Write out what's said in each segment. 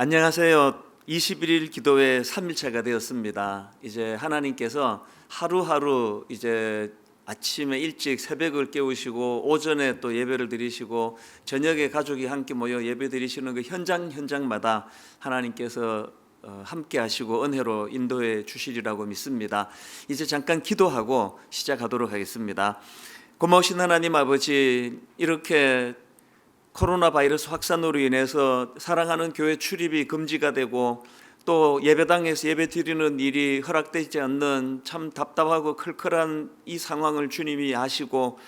안녕하세요. 21일 기도회 3일차가 되었습니다. 이제 하나님께서 하루하루 이제 아침에 일찍 새벽을 깨우시고 오전에 또 예배를 드리시고 저녁에 가족이 함께 모여 예배 드리시는 그 현장마다 하나님께서 함께 하시고 은혜로 인도해 주시리라고 믿습니다. 이제 잠깐 기도하고 시작하도록 하겠습니다. 고마우신 하나님 아버지, 이렇게 코로나 바이러스 확산으로 인해서 사랑하는 교회 출입이 금지가 되고 또 예배당에서 예배 드리는 일이 허락되지 않는 참 답답하고 클클한 이 상황을 주님이 아시고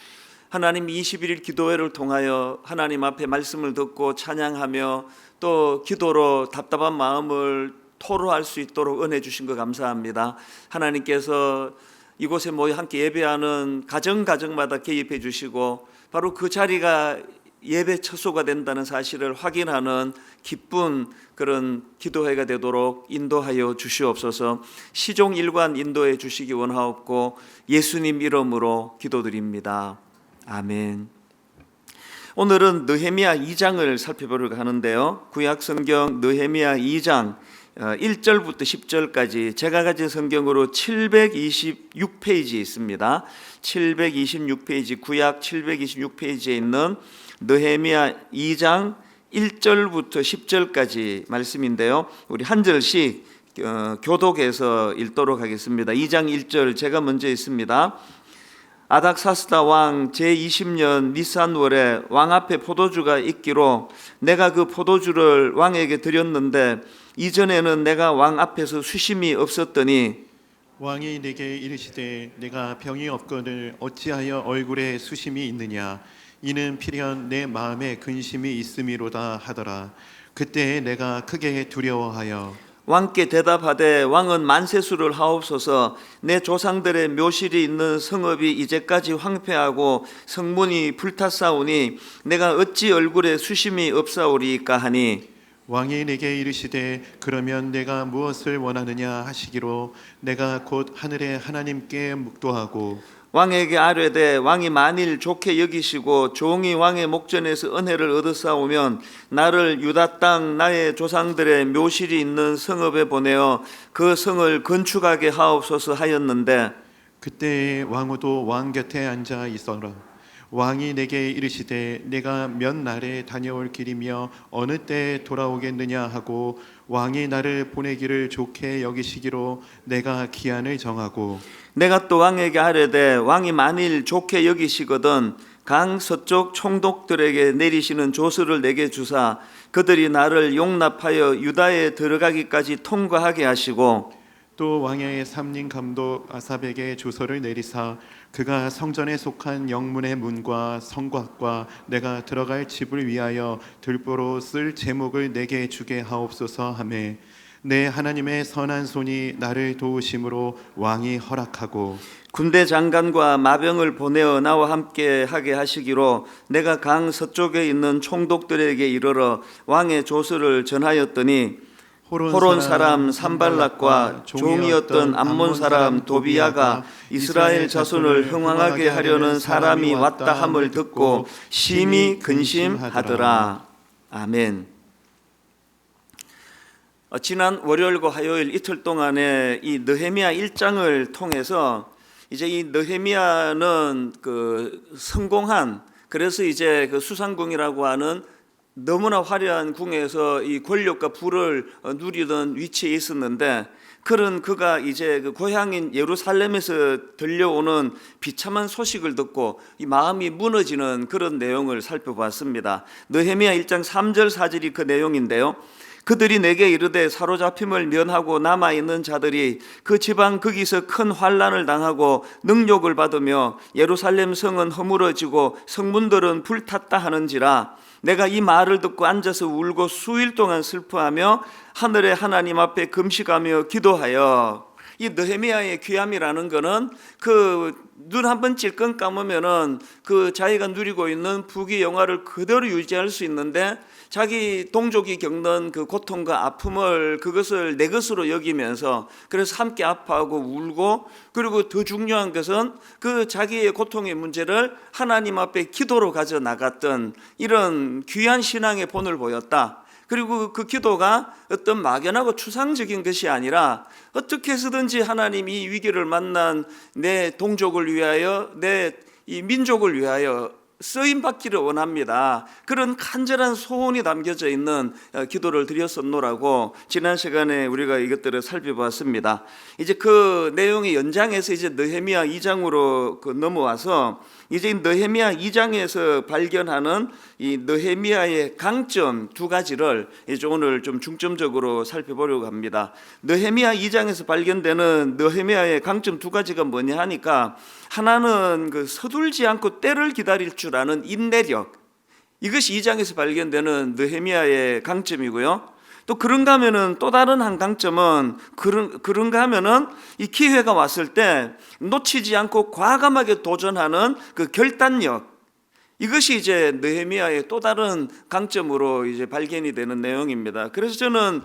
하나님 21일 기도회를 통하여 하나님 앞에 말씀을 듣고 찬양하며 또 기도로 답답한 마음을 토로할 수 있도록 은혜 주신 거 감사합니다. 하나님께서 이곳에 모여 함께 예배하는 가정마다 개입해 주시고 바로 그 자리가 예배 처소가 된다는 사실을 확인하는 기쁜 그런 기도회가 되도록 인도하여 주시옵소서. 시종일관 인도해 주시기 원하옵고 예수님 이름으로 기도드립니다. 아멘. 오늘은 느헤미야 2장을 살펴보려고 하는데요, 구약성경 느헤미야 2장 1절부터 10절까지 제가 가진 성경으로 726페이지에 있습니다. 726페이지, 구약 726페이지에 있는 느헤미야 2장 1절부터 10절까지 말씀인데요, 우리 한 절씩 교독해서 읽도록 하겠습니다. 2장 1절 제가 먼저 읽습니다. 아닥사스다 왕 제20년 니산월에 왕 앞에 포도주가 있기로 내가 그 포도주를 왕에게 드렸는데 이전에는 내가 왕 앞에서 수심이 없었더니 왕이 내게 이르시되 내가 병이 없거늘 어찌하여 얼굴에 수심이 있느냐, 이는 필연 내 마음에 근심이 있음이로다 하더라. 그때 내가 크게 두려워하여 왕께 대답하되 왕은 만세수를 하옵소서. 내 조상들의 묘실이 있는 성읍이 이제까지 황폐하고 성문이 불탔사오니 내가 어찌 얼굴에 수심이 없사오리이까 하니 왕이 내게 이르시되 그러면 내가 무엇을 원하느냐 하시기로 내가 곧 하늘의 하나님께 묵도하고 왕에게 아뢰되 왕이 만일 좋게 여기시고 종이 왕의 목전에서 은혜를 얻어싸오면 나를 유다 땅 나의 조상들의 묘실이 있는 성읍에 보내어 그 성을 건축하게 하옵소서 하였는데 그때 왕후도 왕 곁에 앉아 있어라. 왕이 내게 이르시되 내가 몇 날에 다녀올 길이며 어느 때에 돌아오겠느냐 하고 왕이 나를 보내기를 좋게 여기시기로 내가 기한을 정하고 내가 또 왕에게 아뢰되 왕이 만일 좋게 여기시거든 강 서쪽 총독들에게 내리시는 조서를 내게 주사 그들이 나를 용납하여 유다에 들어가기까지 통과하게 하시고 또 왕의 삼림 감독 아삽에게 조서를 내리사 그가 성전에 속한 영문의 문과 성곽과 내가 들어갈 집을 위하여 들보로 쓸 제목을 내게 주게 하옵소서 하매 내 하나님의 선한 손이 나를 도우심으로 왕이 허락하고 군대 장관과 마병을 보내어 나와 함께 하게 하시기로 내가 강 서쪽에 있는 총독들에게 이르러 왕의 조서를 전하였더니 호론 사람 산발락과 종이었던 암몬 사람 도비야가 이스라엘 자손을 흥왕하게 하려는 사람이 왔다 함을 듣고 심히 근심하더라. 아멘. 지난 월요일과 화요일 이틀 동안에 이 느헤미야 1장을 통해서 이제 이 느헤미야는 그 성공한, 그래서 이제 그 수상궁이라고 하는 너무나 화려한 궁에서 이 권력과 부를 누리던 위치에 있었는데 그런 그가 이제 그 고향인 예루살렘에서 들려오는 비참한 소식을 듣고 이 마음이 무너지는 그런 내용을 살펴봤습니다. 느헤미야 1장 3절 4절이 그 내용인데요. 그들이 내게 이르되 사로잡힘을 면하고 남아있는 자들이 그 지방 거기서 큰 환난을 당하고 능욕을 받으며 예루살렘 성은 허물어지고 성문들은 불탔다 하는지라. 내가 이 말을 듣고 앉아서 울고 수일 동안 슬퍼하며 하늘의 하나님 앞에 금식하며 기도하여. 이 느헤미야의 귀함이라는 거는 그 눈 한 번 찔끔 감으면은 그 자기가 누리고 있는 부귀 영화를 그대로 유지할 수 있는데 자기 동족이 겪는 그 고통과 아픔을 그것을 내 것으로 여기면서 그래서 함께 아파하고 울고, 그리고 더 중요한 것은 그 자기의 고통의 문제를 하나님 앞에 기도로 가져 나갔던 이런 귀한 신앙의 본을 보였다. 그리고 그 기도가 어떤 막연하고 추상적인 것이 아니라 어떻게 해서든지 하나님이 이 위기를 만난 내 동족을 위하여, 내 이 민족을 위하여 쓰임 받기를 원합니다. 그런 간절한 소원이 담겨져 있는 기도를 드렸었노라고 지난 시간에 우리가 이것들을 살펴봤습니다. 이제 그 내용의 연장에서 이제 느헤미야 2장으로 넘어와서 이제 느헤미야 2장에서 발견하는 이 느헤미야의 강점 두 가지를 이제 오늘 좀 중점적으로 살펴보려고 합니다. 느헤미야 2장에서 발견되는 느헤미야의 강점 두 가지가 뭐냐 하니까, 하나는 그 서둘지 않고 때를 기다릴 줄 아는 인내력, 이것이 2장에서 발견되는 느헤미야의 강점이고요. 또 그런가 하면은 또 다른 한 강점은 그런가 하면은 이 기회가 왔을 때 놓치지 않고 과감하게 도전하는 그 결단력, 이것이 이제 느헤미야의 또 다른 강점으로 이제 발견이 되는 내용입니다. 그래서 저는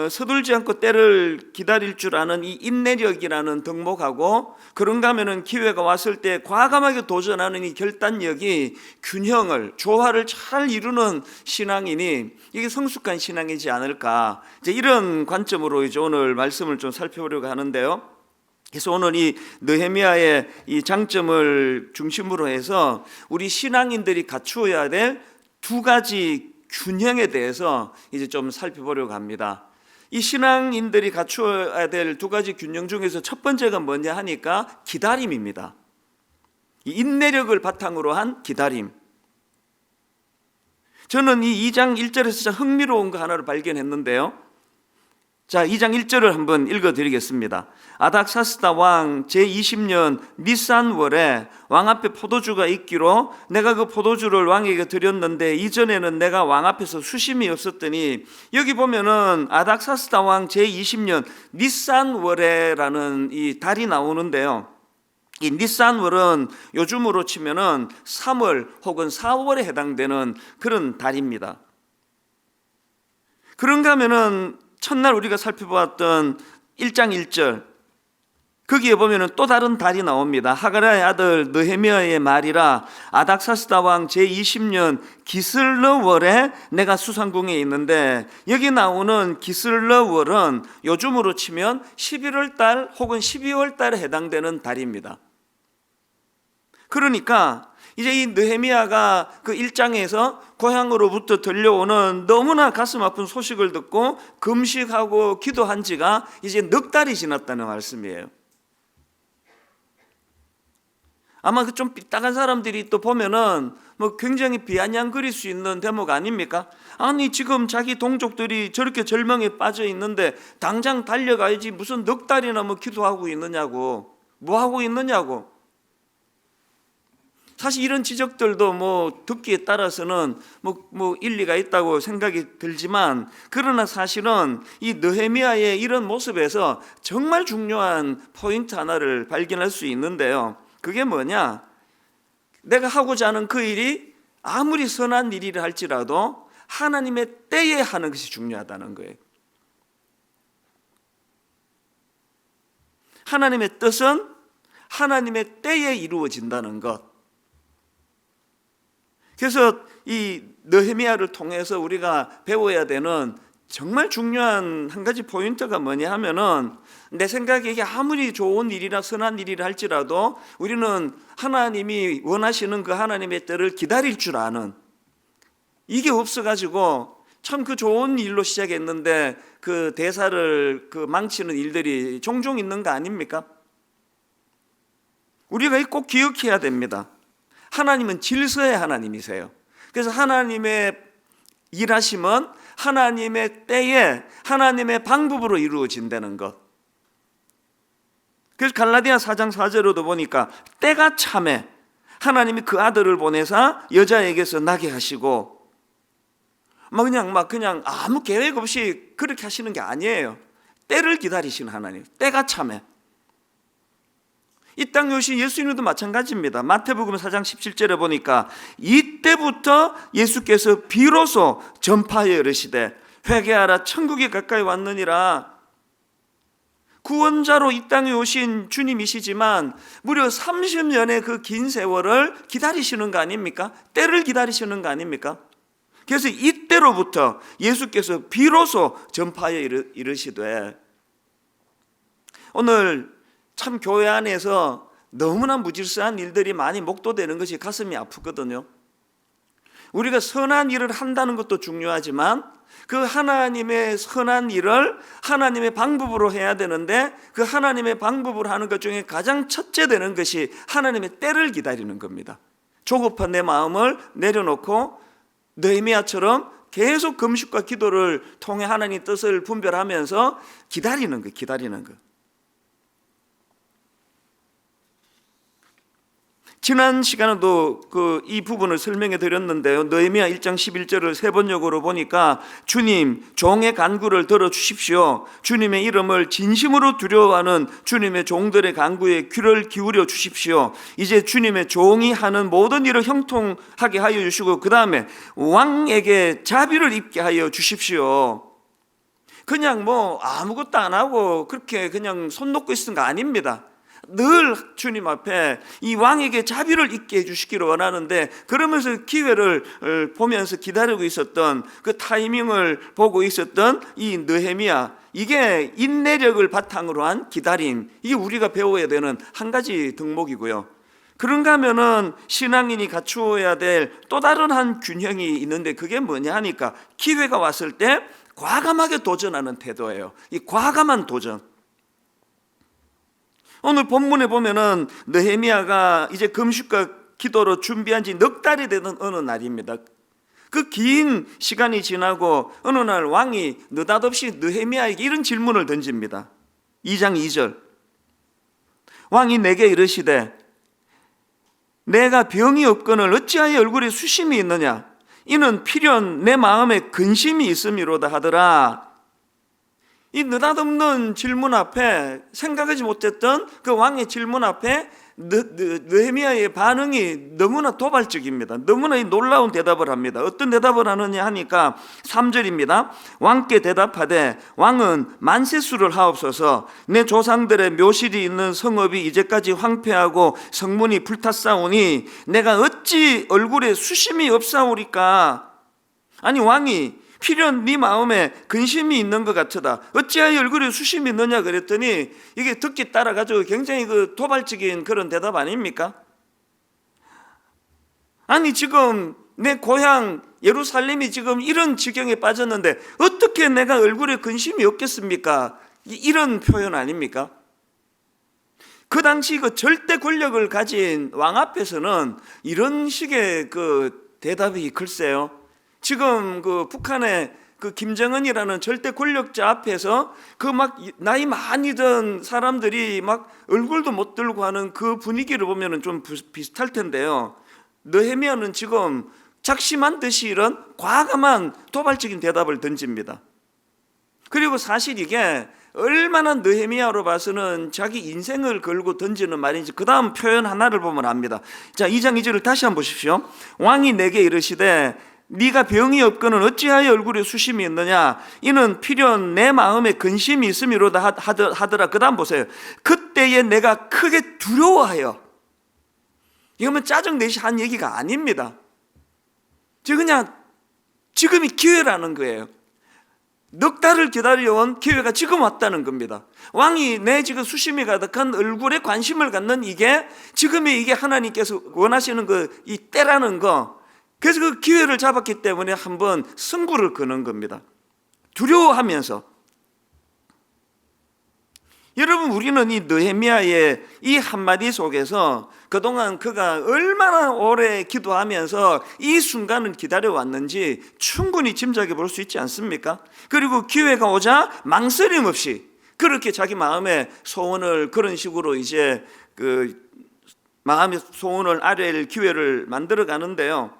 서둘지 않고 때를 기다릴 줄 아는 이 인내력이라는 덕목하고, 그런가 하면은 기회가 왔을 때 과감하게 도전하는 이 결단력이 균형을, 조화를 잘 이루는 신앙이니 이게 성숙한 신앙이지 않을까, 이제 이런 관점으로 이제 오늘 말씀을 좀 살펴보려고 하는데요. 그래서 오늘 이 느헤미야의 이 장점을 중심으로 해서 우리 신앙인들이 갖추어야 될 두 가지 균형에 대해서 이제 좀 살펴보려고 합니다. 이 신앙인들이 갖추어야 될 두 가지 균형 중에서 첫 번째가 뭐냐 하니까 기다림입니다. 이 인내력을 바탕으로 한 기다림. 저는 이 2장 1절에서 참 흥미로운 거 하나를 발견했는데요. 자, 2장 1절을 한번 읽어드리겠습니다. 아닥사스다 왕 제20년 니산월에 왕 앞에 포도주가 있기로 내가 그 포도주를 왕에게 드렸는데 이전에는 내가 왕 앞에서 수심이 없었더니, 여기 보면은 아닥사스다 왕 제20년 니산월에라는 이 달이 나오는데요. 이 니산월은 요즘으로 치면은 3월 혹은 4월에 해당되는 그런 달입니다. 그런가 하면은 첫날 우리가 살펴보았던 1장 1절, 거기에 보면은 또 다른 달이 나옵니다. 하가랴의 아들 느헤미야의 말이라 아닥사스다 왕 제20년 기슬러월에 내가 수상궁에 있는데, 여기 나오는 기슬러월은 요즘으로 치면 11월 달 혹은 12월 달에 해당되는 달입니다. 그러니까 이제 이 느헤미야가 그 1장에서 고향으로부터 들려오는 너무나 가슴 아픈 소식을 듣고 금식하고 기도한 지가 이제 넉 달이 지났다는 말씀이에요. 아마 그 좀 삐딱한 사람들이 또 보면은 뭐 굉장히 비아냥거릴 수 있는 대목 아닙니까? 아니 지금 자기 동족들이 저렇게 절망에 빠져 있는데 당장 달려가야지 무슨 넉 달이나 뭐 기도하고 있느냐고, 뭐 하고 있느냐고. 사실 이런 지적들도 뭐 듣기에 따라서는 뭐 일리가 있다고 생각이 들지만, 그러나 사실은 이 느헤미야의 이런 모습에서 정말 중요한 포인트 하나를 발견할 수 있는데요. 그게 뭐냐? 내가 하고자 하는 그 일이 아무리 선한 일이라 할지라도 하나님의 때에 하는 것이 중요하다는 거예요. 하나님의 뜻은 하나님의 때에 이루어진다는 것. 그래서 이 느헤미야를 통해서 우리가 배워야 되는 정말 중요한 한 가지 포인트가 뭐냐 하면은, 내 생각에 이게 아무리 좋은 일이나 선한 일이라 할지라도 우리는 하나님이 원하시는 그 하나님의 때를 기다릴 줄 아는, 이게 없어가지고 참 그 좋은 일로 시작했는데 그 대사를 그 망치는 일들이 종종 있는 거 아닙니까? 우리가 꼭 기억해야 됩니다. 하나님은 질서의 하나님이세요. 그래서 하나님의 일하심은 하나님의 때에 하나님의 방법으로 이루어진다는 것. 그래서 갈라디아 4장 4절로도 보니까 때가 참에 하나님이 그 아들을 보내사 여자에게서 나게 하시고, 그냥 아무 계획 없이 그렇게 하시는 게 아니에요. 때를 기다리시는 하나님, 때가 참에. 이 땅 요시 예수님도 마찬가지입니다. 마태복음 4장 17절에 보니까 이때부터 예수께서 비로소 전파하여 이르시되 회개하라 천국이 가까이 왔느니라. 구원자로 이 땅에 오신 주님이시지만 무려 30년의 그 긴 세월을 기다리시는 거 아닙니까? 때를 기다리시는 거 아닙니까? 그래서 이때로부터 예수께서 비로소 전파에 이르시되, 오늘 참 교회 안에서 너무나 무질서한 일들이 많이 목도되는 것이 가슴이 아프거든요. 우리가 선한 일을 한다는 것도 중요하지만 그 하나님의 선한 일을 하나님의 방법으로 해야 되는데, 그 하나님의 방법으로 하는 것 중에 가장 첫째 되는 것이 하나님의 때를 기다리는 겁니다. 조급한 내 마음을 내려놓고 느헤미야처럼 계속 금식과 기도를 통해 하나님 뜻을 분별하면서 기다리는 거. 지난 시간에도 이 부분을 설명해 드렸는데요. 느헤미야 1장 11절을 세 번역으로 보니까, 주님 종의 간구를 들어주십시오. 주님의 이름을 진심으로 두려워하는 주님의 종들의 간구에 귀를 기울여 주십시오. 이제 주님의 종이 하는 모든 일을 형통하게 하여 주시고, 그 다음에 왕에게 자비를 입게 하여 주십시오. 그냥 뭐 아무것도 안 하고 그렇게 그냥 손 놓고 있는 거 아닙니다. 늘 주님 앞에 이 왕에게 자비를 있게 해주시기를 원하는데, 그러면서 기회를 보면서 기다리고 있었던 그 타이밍을 보고 있었던 이 느헤미야, 이게 인내력을 바탕으로 한 기다림, 이게 우리가 배워야 되는 한 가지 덕목이고요. 그런가 하면은 신앙인이 갖추어야 될 또 다른 한 균형이 있는데, 그게 뭐냐 하니까 기회가 왔을 때 과감하게 도전하는 태도예요. 이 과감한 도전. 오늘 본문에 보면은 느헤미야가 이제 금식과 기도로 준비한 지 넉 달이 되는 어느 날입니다. 그 긴 시간이 지나고 어느 날 왕이 느닷없이 느헤미야에게 이런 질문을 던집니다. 2장 2절. 왕이 내게 이르시되, 내가 병이 없거늘 어찌하여 얼굴에 수심이 있느냐? 이는 필연 내 마음에 근심이 있음이로다 하더라. 이 느닷없는 질문 앞에, 생각하지 못했던 그 왕의 질문 앞에 느헤미야의 반응이 너무나 도발적입니다. 너무나 놀라운 대답을 합니다. 어떤 대답을 하느냐 하니까 3절입니다. 왕께 대답하되, 왕은 만세수를 하옵소서. 내 조상들의 묘실이 있는 성읍이 이제까지 황폐하고 성문이 불탔사오니 내가 어찌 얼굴에 수심이 없사오리까? 아니, 왕이 필연 네 마음에 근심이 있는 것 같으다. 어찌하여 얼굴에 수심이 있느냐 그랬더니, 이게 듣기 따라가지고 굉장히 도발적인 그런 대답 아닙니까? 아니, 지금 내 고향 예루살렘이 지금 이런 지경에 빠졌는데 어떻게 내가 얼굴에 근심이 없겠습니까? 이런 표현 아닙니까? 그 당시 절대 권력을 가진 왕 앞에서는 이런 식의 대답이 글쎄요, 지금 북한의 김정은이라는 절대 권력자 앞에서 나이 많이 든 사람들이 얼굴도 못 들고 하는 그 분위기를 보면은 좀 비슷할 텐데요. 느헤미야는 지금 작심한 듯이 이런 과감한 도발적인 대답을 던집니다. 그리고 사실 이게 얼마나 느헤미야로 봐서는 자기 인생을 걸고 던지는 말인지 그 다음 표현 하나를 보면 압니다. 자, 2장 2절을 다시 한번 보십시오. 왕이 내게 이르시되, 네가 병이 없거는 어찌하여 얼굴에 수심이 있느냐? 이는 필연 내 마음에 근심이 있음이로다 하더라. 그 다음 보세요. 그때에 내가 크게 두려워하여. 이거면 짜증내시 한 얘기가 아닙니다. 그냥 지금이 기회라는 거예요. 넉 달을 기다려온 기회가 지금 왔다는 겁니다. 왕이 내 지금 수심이 가득한 얼굴에 관심을 갖는 이게 지금의 하나님께서 원하시는 이 때라는 거. 그래서 그 기회를 잡았기 때문에 한번 승부를 거는 겁니다. 두려워하면서. 여러분, 우리는 이 느헤미야의 이 한마디 속에서 그동안 그가 얼마나 오래 기도하면서 이 순간을 기다려왔는지 충분히 짐작해 볼 수 있지 않습니까? 그리고 기회가 오자 망설임 없이 그렇게 자기 마음의 소원을 그런 식으로 이제 마음의 소원을 아뢰일 기회를 만들어 가는데요.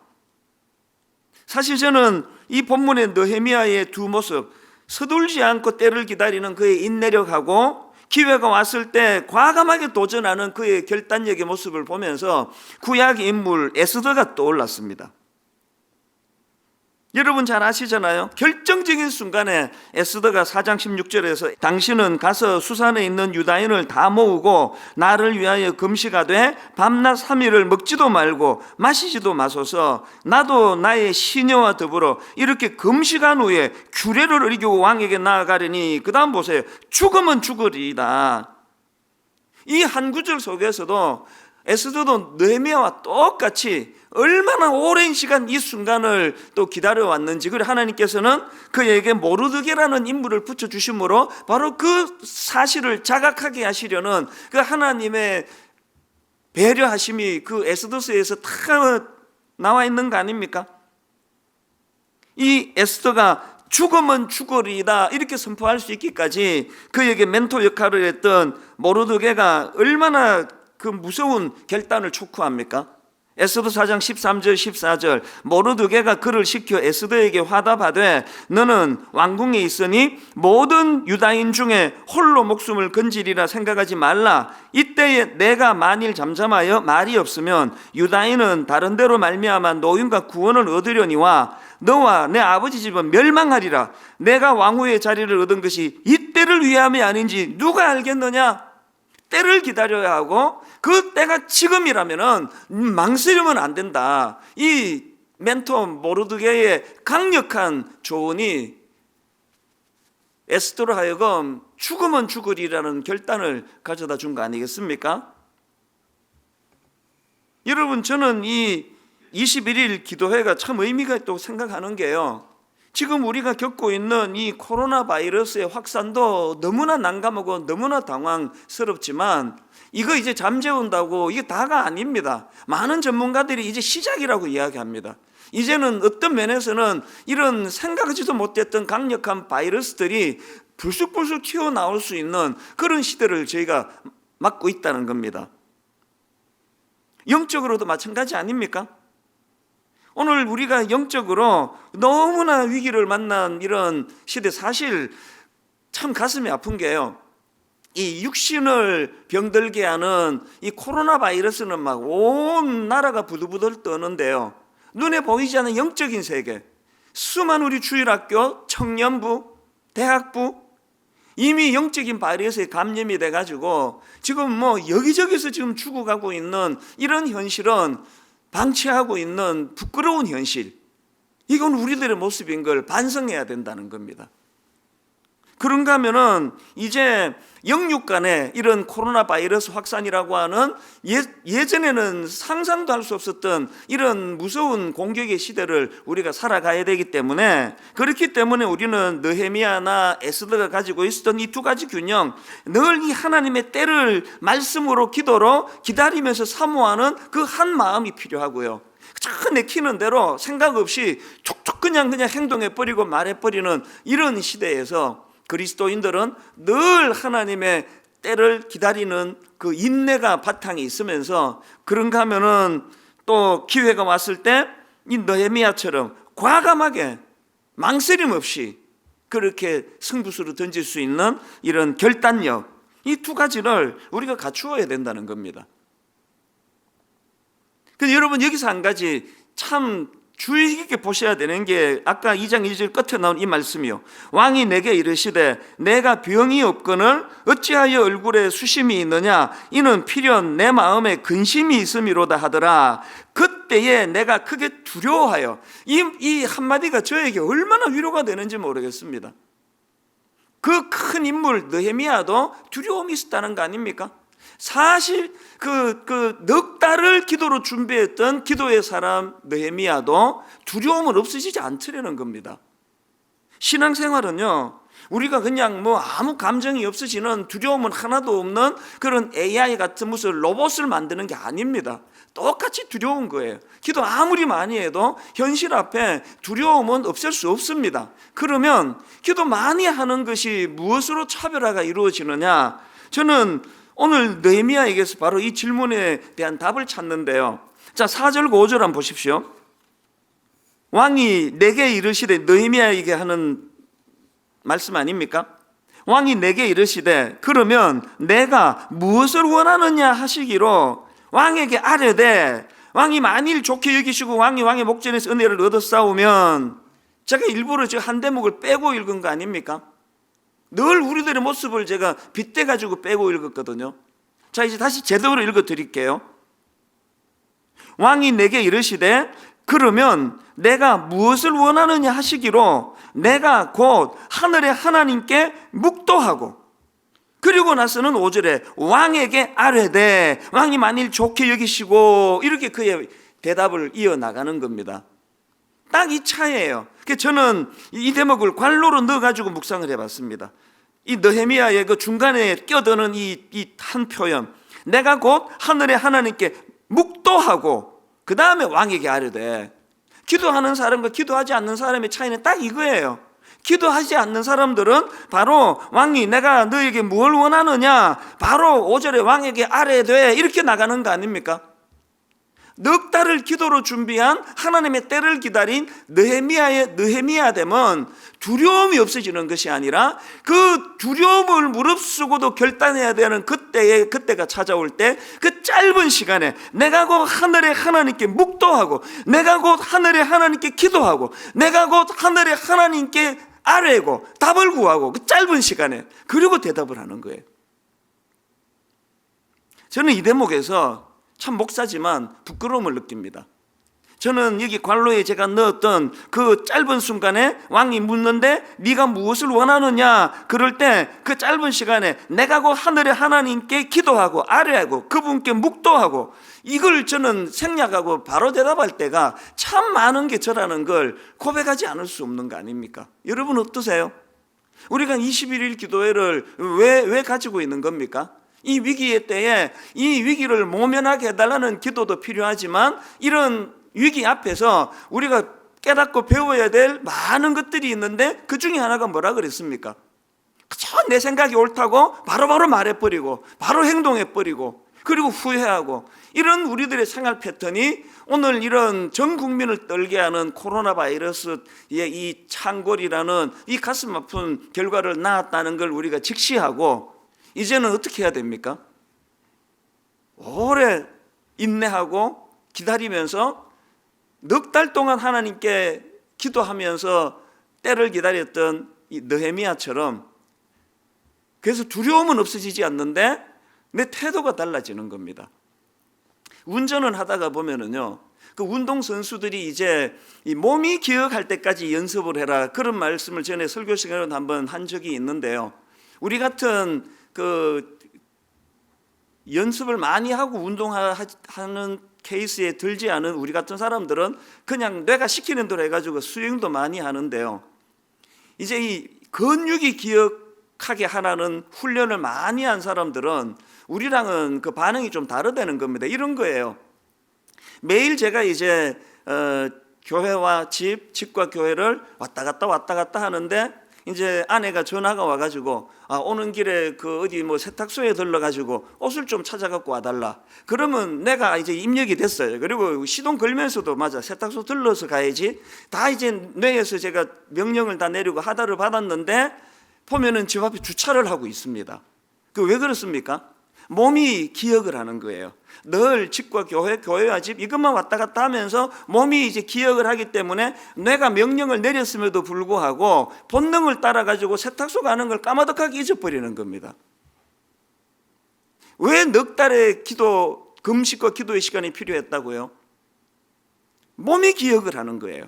사실 저는 이 본문의 느헤미야의 두 모습, 서둘지 않고 때를 기다리는 그의 인내력하고 기회가 왔을 때 과감하게 도전하는 그의 결단력의 모습을 보면서 구약 인물 에스더가 떠올랐습니다. 여러분 잘 아시잖아요. 결정적인 순간에 에스더가 4장 16절에서 당신은 가서 수산에 있는 유다인을 다 모으고 나를 위하여 금식하되 밤낮 3일을 먹지도 말고 마시지도 마소서. 나도 나의 시녀와 더불어 이렇게 금식한 후에 규례를 어기고 왕에게 나아가려니, 그 다음 보세요. 죽으면 죽으리이다. 이 한 구절 속에서도 에스더도 느헤미야와 똑같이 얼마나 오랜 시간 이 순간을 또 기다려왔는지, 그리고 하나님께서는 그에게 모르드게라는 인물을 붙여주심으로 바로 그 사실을 자각하게 하시려는 그 하나님의 배려하심이 그 에스더서에서 다 나와 있는 거 아닙니까? 이 에스더가 죽으면 죽으리이다 이렇게 선포할 수 있기까지 그에게 멘토 역할을 했던 모르드게가 얼마나 그 무서운 결단을 촉구합니까? 에스더 4장 13절 14절 모르드게가 그를 시켜 에스더에게 화답하되 너는 왕궁에 있으니 모든 유다인 중에 홀로 목숨을 건지리라 생각하지 말라. 이때에 내가 만일 잠잠하여 말이 없으면 유다인은 다른 데로 말미암아 노임과 구원을 얻으려니와 너와 내 아버지 집은 멸망하리라. 내가 왕후의 자리를 얻은 것이 이때를 위함이 아닌지 누가 알겠느냐? 때를 기다려야 하고 그 때가 지금이라면 망설이면 안 된다. 이 멘토 모르드게의 강력한 조언이 에스더로 하여금 죽으면 죽으리라는 결단을 가져다 준 거 아니겠습니까? 여러분, 저는 이 21일 기도회가 참 의미가 있다고 생각하는 게요, 지금 우리가 겪고 있는 이 코로나 바이러스의 확산도 너무나 난감하고 너무나 당황스럽지만 이거 이제 잠재운다고 이게 다가 아닙니다. 많은 전문가들이 이제 시작이라고 이야기합니다. 이제는 어떤 면에서는 이런 생각하지도 못했던 강력한 바이러스들이 불쑥불쑥 튀어나올 수 있는 그런 시대를 저희가 맞고 있다는 겁니다. 영적으로도 마찬가지 아닙니까? 오늘 우리가 영적으로 너무나 위기를 만난 이런 시대, 사실 참 가슴이 아픈 게요, 이 육신을 병들게 하는 이 코로나 바이러스는 막 온 나라가 부들부들 떠는데요, 눈에 보이지 않는 영적인 세계, 수많은 우리 주일학교, 청년부, 대학부 이미 영적인 바이러스에 감염이 돼가지고 지금 뭐 여기저기서 지금 죽어가고 있는 이런 현실은 방치하고 있는 부끄러운 현실, 이건 우리들의 모습인 걸 반성해야 된다는 겁니다. 그런가 하면은 이제 영육 간에 이런 코로나 바이러스 확산이라고 하는 예전에는 상상도 할 수 없었던 이런 무서운 공격의 시대를 우리가 살아가야 되기 때문에, 그렇기 때문에 우리는 느헤미야나 에스더가 가지고 있었던 이 두 가지 균형, 늘 이 하나님의 때를 말씀으로 기도로 기다리면서 사모하는 그 한 마음이 필요하고요, 참 내키는 대로 생각 없이 촉촉 그냥 행동해버리고 말해버리는 이런 시대에서 그리스도인들은 늘 하나님의 때를 기다리는 그 인내가 바탕에 있으면서, 그런가 하면은 또 기회가 왔을 때 이 느헤미야처럼 과감하게 망설임 없이 그렇게 승부수를 던질 수 있는 이런 결단력, 이 두 가지를 우리가 갖추어야 된다는 겁니다. 근데 여러분, 여기서 한 가지 참 주의 깊게 보셔야 되는 게 아까 2장 2절 끝에 나온 이 말씀이요, 왕이 내게 이르시되 내가 병이 없거늘 어찌하여 얼굴에 수심이 있느냐, 이는 필연 내 마음에 근심이 있음이로다 하더라. 그때에 내가 크게 두려워하여, 이 한마디가 저에게 얼마나 위로가 되는지 모르겠습니다. 그 큰 인물 느헤미야도 두려움이 있었다는 거 아닙니까? 사실 넉 달을 기도로 준비했던 기도의 사람 느헤미야도 두려움은 없어지지 않으려는 겁니다. 신앙생활은요, 우리가 그냥 뭐 아무 감정이 없어지는, 두려움은 하나도 없는 그런 AI 같은 무슨 로봇을 만드는 게 아닙니다. 똑같이 두려운 거예요. 기도 아무리 많이 해도 현실 앞에 두려움은 없앨 수 없습니다. 그러면 기도 많이 하는 것이 무엇으로 차별화가 이루어지느냐, 저는 오늘 느헤미야에게서 바로 이 질문에 대한 답을 찾는데요. 자, 4절과 5절 한번 보십시오. 왕이 내게 이르시되, 느헤미야에게 하는 말씀 아닙니까? 왕이 내게 이르시되 그러면 내가 무엇을 원하느냐 하시기로 왕에게 아뢰되, 왕이 만일 좋게 여기시고 왕이 왕의 목전에서 은혜를 얻었사오면 제가 일부러 저 한 대목을 빼고 읽은 거 아닙니까? 늘 우리들의 모습을 제가 빗대가지고 빼고 읽었거든요. 자, 이제 다시 제대로 읽어드릴게요. 왕이 내게 이르시되 그러면 내가 무엇을 원하느냐 하시기로 내가 곧 하늘의 하나님께 묵도하고, 그리고 나서는 5절에 왕에게 아뢰되 왕이 만일 좋게 여기시고, 이렇게 그의 대답을 이어나가는 겁니다. 딱 이 차이예요. 저는 이 대목을 관로로 넣어가지고 묵상을 해봤습니다. 이 느헤미야의 그 중간에 껴드는 이 한 표현, 내가 곧 하늘의 하나님께 묵도하고 그 다음에 왕에게 아뢰되, 기도하는 사람과 기도하지 않는 사람의 차이는 딱 이거예요. 기도하지 않는 사람들은 바로 왕이 내가 너에게 뭘 원하느냐, 바로 5절에 왕에게 아뢰되 이렇게 나가는 거 아닙니까? 넉 달을 기도로 준비한 하나님의 때를 기다린 느헤미야됨은 두려움이 없어지는 것이 아니라 그 두려움을 무릅쓰고도 결단해야 되는 그때가 찾아올 때, 그 짧은 시간에 내가 곧 하늘의 하나님께 묵도하고, 내가 곧 하늘의 하나님께 기도하고, 내가 곧 하늘의 하나님께 아뢰고 답을 구하고, 그 짧은 시간에 그리고 대답을 하는 거예요. 저는 이 대목에서 참 목사지만 부끄러움을 느낍니다. 저는 여기 관로에 제가 넣었던 그 짧은 순간에 왕이 묻는데 네가 무엇을 원하느냐, 그럴 때 그 짧은 시간에 내가 곧 하늘의 하나님께 기도하고 아뢰하고 그분께 묵도하고, 이걸 저는 생략하고 바로 대답할 때가 참 많은 게 저라는 걸 고백하지 않을 수 없는 거 아닙니까? 여러분 어떠세요? 우리가 21일 기도회를 왜 가지고 있는 겁니까? 이 위기의 때에 이 위기를 모면하게 해달라는 기도도 필요하지만, 이런 위기 앞에서 우리가 깨닫고 배워야 될 많은 것들이 있는데 그 중에 하나가 뭐라 그랬습니까? 그저 내 생각이 옳다고 바로바로 말해버리고 바로 행동해버리고 그리고 후회하고, 이런 우리들의 생활 패턴이 오늘 이런 전 국민을 떨게 하는 코로나 바이러스의 이 창궐이라는 이 가슴 아픈 결과를 낳았다는 걸 우리가 직시하고, 이제는 어떻게 해야 됩니까? 오래 인내하고 기다리면서 넉 달 동안 하나님께 기도하면서 때를 기다렸던 이 느헤미야처럼, 그래서 두려움은 없어지지 않는데 내 태도가 달라지는 겁니다. 운전을 하다가 보면은요, 그 운동선수들이 이제 이 몸이 기억할 때까지 연습을 해라, 그런 말씀을 전에 설교 시간에 한번 한 적이 있는데요. 우리 같은 그 연습을 많이 하고 운동하는 케이스에 들지 않은 우리 같은 사람들은 그냥 뇌가 시키는 대로 해가지고 수영도 많이 하는데요. 이제 이 근육이 기억하게 하라는 훈련을 많이 한 사람들은 우리랑은 그 반응이 좀 다르다는 겁니다. 이런 거예요. 매일 제가 이제 교회와 집과 교회를 왔다 갔다 하는데, 이제 아내가 전화가 와가지고 오는 길에 그 어디 뭐 세탁소에 들러가지고 옷을 좀 찾아갖고 와달라. 그러면 내가 이제 입력이 됐어요. 그리고 시동 걸면서도 맞아, 세탁소 들러서 가야지. 다 이제 뇌에서 제가 명령을 다 내리고 하다를 받았는데, 보면은 집 앞에 주차를 하고 있습니다. 그 왜 그렇습니까? 몸이 기억을 하는 거예요. 늘 집과 교회와 집 이것만 왔다 갔다 하면서 몸이 이제 기억을 하기 때문에 내가 명령을 내렸음에도 불구하고 본능을 따라 가지고 세탁소 가는 걸 까마득하게 잊어버리는 겁니다. 왜 넉 달의 기도, 금식과 기도의 시간이 필요했다고요? 몸이 기억을 하는 거예요.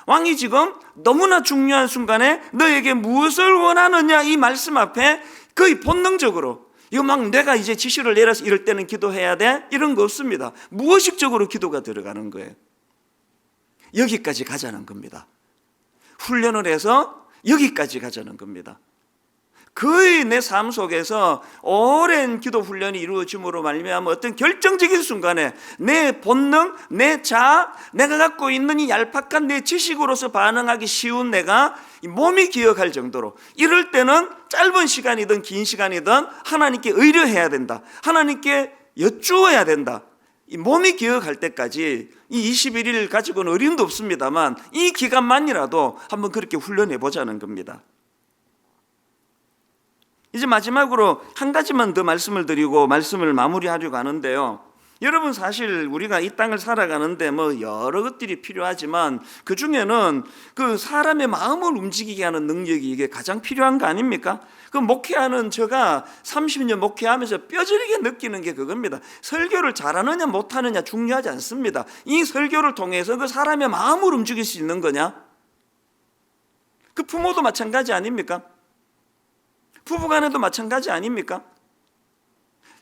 왕이 지금 너무나 중요한 순간에 너에게 무엇을 원하느냐 이 말씀 앞에 거의 본능적으로, 이거 막 내가 이제 지시를 내려서 이럴 때는 기도해야 돼, 이런 거 없습니다. 무의식적으로 기도가 들어가는 거예요. 여기까지 가자는 겁니다. 훈련을 해서 여기까지 가자는 겁니다. 거의 내 삶 속에서 오랜 기도 훈련이 이루어짐으로 말미암아 어떤 결정적인 순간에 내 본능, 내 자아, 내가 갖고 있는 이 얄팍한 내 지식으로서 반응하기 쉬운 내가 몸이 기억할 정도로, 이럴 때는 짧은 시간이든 긴 시간이든 하나님께 의뢰해야 된다, 하나님께 여쭈어야 된다. 이 몸이 기억할 때까지 이 21일 가지고는 어림도 없습니다만 이 기간만이라도 한번 그렇게 훈련해 보자는 겁니다. 이제 마지막으로 한 가지만 더 말씀을 드리고 말씀을 마무리하려고 하는데요. 여러분, 사실 우리가 이 땅을 살아가는데 뭐 여러 것들이 필요하지만 그 중에는 그 사람의 마음을 움직이게 하는 능력이 이게 가장 필요한 거 아닙니까? 그 목회하는 제가 30년 목회하면서 뼈저리게 느끼는 게 그겁니다. 설교를 잘하느냐 못하느냐 중요하지 않습니다. 이 설교를 통해서 그 사람의 마음을 움직일 수 있는 거냐? 그 부모도 마찬가지 아닙니까? 부부간에도 마찬가지 아닙니까?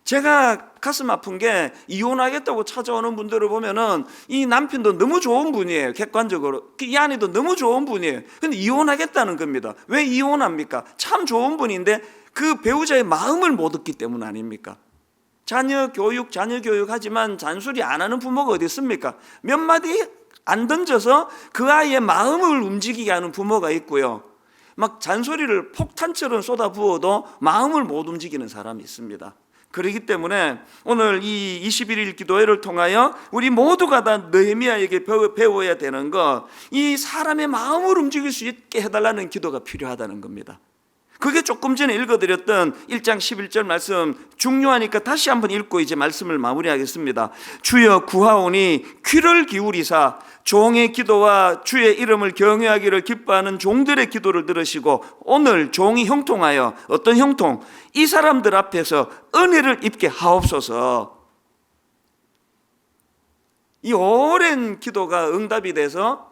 제가 가슴 아픈 게 이혼하겠다고 찾아오는 분들을 보면은 이 남편도 너무 좋은 분이에요. 객관적으로 이 아내도 너무 좋은 분이에요. 근데 이혼하겠다는 겁니다. 왜 이혼합니까? 참 좋은 분인데 그 배우자의 마음을 못 얻기 때문 아닙니까? 자녀 교육 하지만 잔소리 안 하는 부모가 어디 있습니까? 몇 마디 안 던져서 그 아이의 마음을 움직이게 하는 부모가 있고요, 막 잔소리를 폭탄처럼 쏟아부어도 마음을 못 움직이는 사람이 있습니다. 그렇기 때문에 오늘 이 21일 기도회를 통하여 우리 모두가 다 느헤미야에게 배워야 되는 것, 이 사람의 마음을 움직일 수 있게 해달라는 기도가 필요하다는 겁니다. 그게 조금 전에 읽어드렸던 1장 11절 말씀 중요하니까 다시 한번 읽고 이제 말씀을 마무리하겠습니다. 주여 구하오니 귀를 기울이사 종의 기도와 주의 이름을 경외하기를 기뻐하는 종들의 기도를 들으시고 오늘 종이 형통하여, 어떤 형통? 이 사람들 앞에서 은혜를 입게 하옵소서. 이 오랜 기도가 응답이 돼서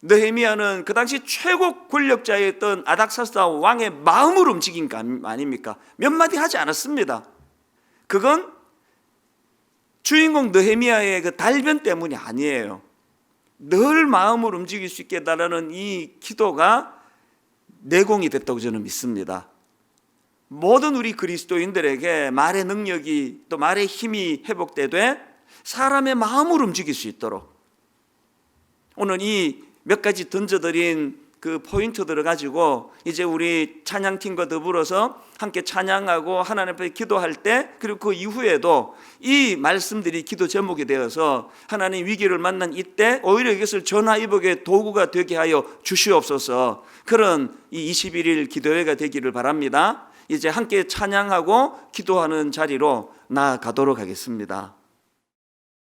느헤미야는 그 당시 최고 권력자였던 아닥사스다 왕의 마음을 움직인 거 아닙니까? 몇 마디 하지 않았습니다. 그건 주인공 느헤미야의 그 달변 때문이 아니에요. 늘 마음을 움직일 수 있게 해달라는 이 기도가 내공이 됐다고 저는 믿습니다. 모든 우리 그리스도인들에게 말의 능력이, 또 말의 힘이 회복되되 사람의 마음을 움직일 수 있도록 오늘 이 몇 가지 던져드린 그 포인트들을 가지고 이제 우리 찬양팀과 더불어서 함께 찬양하고 하나님 앞에 기도할 때, 그리고 그 이후에도 이 말씀들이 기도 제목이 되어서 하나님 위기를 만난 이때 오히려 이것을 전화위복의 도구가 되게 하여 주시옵소서. 그런 이 21일 기도회가 되기를 바랍니다. 이제 함께 찬양하고 기도하는 자리로 나아가도록 하겠습니다.